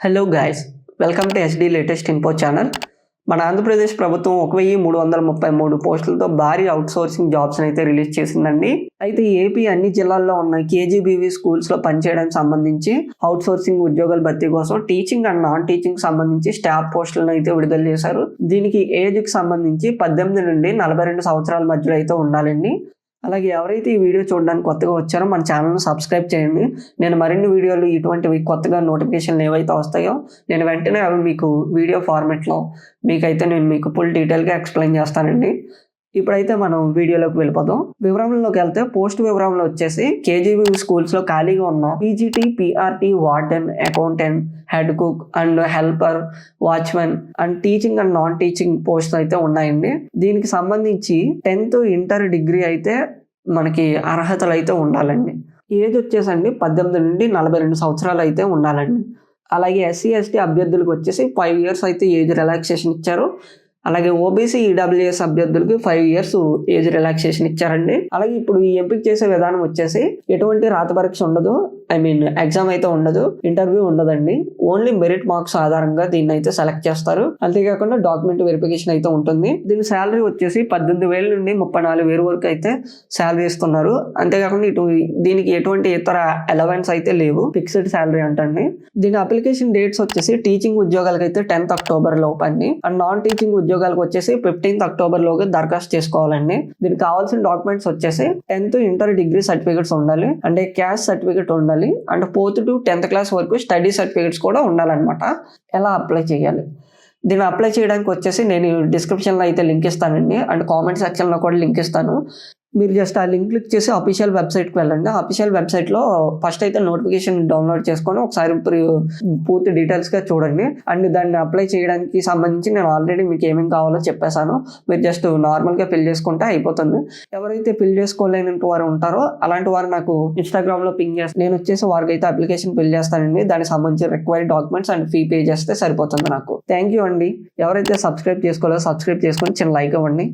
Hello guys, welcome to SD latest info channel. మన ఆంధ్రప్రదేశ్ ప్రభుత్వం 1333 పోస్టులతో భారీ అవుట్సోర్సింగ్ జాబ్స్ అయితే రిలీజ్ చేసిందండి. అయితే ఏపీ అన్ని జిల్లాల్లో ఉన్న కేజీబీవీ స్కూల్స్లో పనిచేయడానికి సంబంధించి అవుట్సోర్సింగ్ ఉద్యోగాల భర్తీ కోసం టీచింగ్ అండ్ నాన్ టీచింగ్ సంబంధించి స్టాఫ్ పోస్టులను అయితే విడుదల చేశారు. దీనికి ఏజ్కి సంబంధించి 18 నుండి 42 సంవత్సరాల మధ్యలో అయితే ఉండాలండి. అలాగే ఎవరైతే ఈ వీడియో చూడడానికి కొత్తగా వచ్చారో మన ఛానల్ని సబ్స్క్రైబ్ చేయండి. నేను మరిన్ని వీడియోలు ఇటువంటివి కొత్తగా నోటిఫికేషన్లు ఏవైతే వస్తాయో నేను వెంటనే అవి మీకు వీడియో ఫార్మెట్లో మీకు ఫుల్ డీటెయిల్గా ఎక్స్ప్లెయిన్ చేస్తానండి. ఇప్పుడైతే మనం వీడియోలోకి వెళ్ళిపోదాం. వివరంలోకి వెళ్తే పోస్ట్ వివరంలో వచ్చేసి కేజీబీ స్కూల్స్లో ఖాళీగా ఉన్న PGT, PRT, warden, accountant, head cook and helper, watchman and teaching and non teaching post అయితే ఉన్నాయండి. దీనికి సంబంధించి 10th ఇంటర్ డిగ్రీ అయితే మనకి అర్హతలు అయితే ఉండాలండి. ఏజ్ వచ్చేసండి 18 నుండి 42 సంవత్సరాలు అయితే ఉండాలండి. అలాగే ఎస్సీ ఎస్టీ అభ్యర్థులకు వచ్చేసి 5 years అయితే ఏజ్ రిలాక్సేషన్ ఇచ్చారు. అలాగే ఓబీసీ ఈడబ్ల్యూఎస్ అభ్యర్థులకి 5 years ఏజ్ రిలాక్సేషన్ ఇచ్చారండి. అలాగే ఇప్పుడు ఈ ఎంపిక చేసే విధానం వచ్చేసి ఎటువంటి రాత పరీక్ష ఉండదు, ఎగ్జామ్ అయితే ఉండదు, ఇంటర్వ్యూ ఉండదండి. ఓన్లీ మెరిట్ మార్క్స్ ఆధారంగా దీన్ని అయితే సెలెక్ట్ చేస్తారు. అంతేకాకుండా డాక్యుమెంట్ వెరిఫికేషన్ అయితే ఉంటుంది. దీని శాలరీ వచ్చేసి 18,000 నుండి 34,000 వరకు అయితే శాలరీ ఇస్తున్నారు. అంతేకాకుండా దీనికి ఎటువంటి ఇతర అలవెన్స్ అయితే లేవు, ఫిక్స్డ్ శాలరీ అంటండి. దీని అప్లికేషన్ డేట్స్ వచ్చేసి టీచింగ్ ఉద్యోగాలకు అయితే 10th October లోపు అండి. అండ్ నాన్ టీచింగ్ ఉద్యోగాలకు వచ్చేసి 15th October లోగా దరఖాస్తు చేసుకోవాలండి. దీనికి కావాల్సిన డాక్యుమెంట్స్ వచ్చేసి 10th ఇంటర్ డిగ్రీ సర్టిఫికేట్స్ ఉండాలి, అంటే క్యాస్ట్ సర్టిఫికేట్ ఉండాలి, and 4th to 10th class వరకు స్టడీ సర్టిఫికేట్స్ కూడా ఉండాలన్నమాట. ఎలా అప్లై చేయాలి? దీన్ని అప్లై చేయడానికి వచ్చేసి నేను డిస్క్రిప్షన్లో అయితే లింక్ ఇస్తానండి, అండ్ కామెంట్ సెక్షన్లో కూడా లింక్ ఇస్తాను. మీరు జస్ట్ ఆ లింక్ క్లిక్ చేసి అఫీషియల్ వెబ్సైట్కి వెళ్ళండి. అఫీషియల్ వెబ్సైట్లో ఫస్ట్ అయితే నోటిఫికేషన్ డౌన్లోడ్ చేసుకొని ఒకసారి పూర్తి డీటెయిల్స్గా చూడండి. అండ్ దాన్ని అప్లై చేయడానికి సంబంధించి నేను ఆల్రెడీ మీకు ఏమేమి కావాలో చెప్పేశాను. మీరు జస్ట్ నార్మల్గా ఫిల్ చేసుకుంటే అయిపోతుంది. ఎవరైతే ఫిల్ చేసుకోలేని వారు ఉంటారో అలాంటి వారు నాకు ఇన్స్టాగ్రామ్లో పింగ్ చేస్తే నేను వచ్చేసి వారికి అయితే అప్లికేషన్ ఫిల్ చేస్తానండి. దానికి సంబంధించి required documents and fee pay చేస్తే సరిపోతుంది నాకు. థ్యాంక్ యూ అండి. ఎవరైతే సబ్స్క్రైబ్ చేసుకోలేదో సబ్స్క్రైబ్ చేసుకొని చిన్న లైక్ ఇవ్వండి.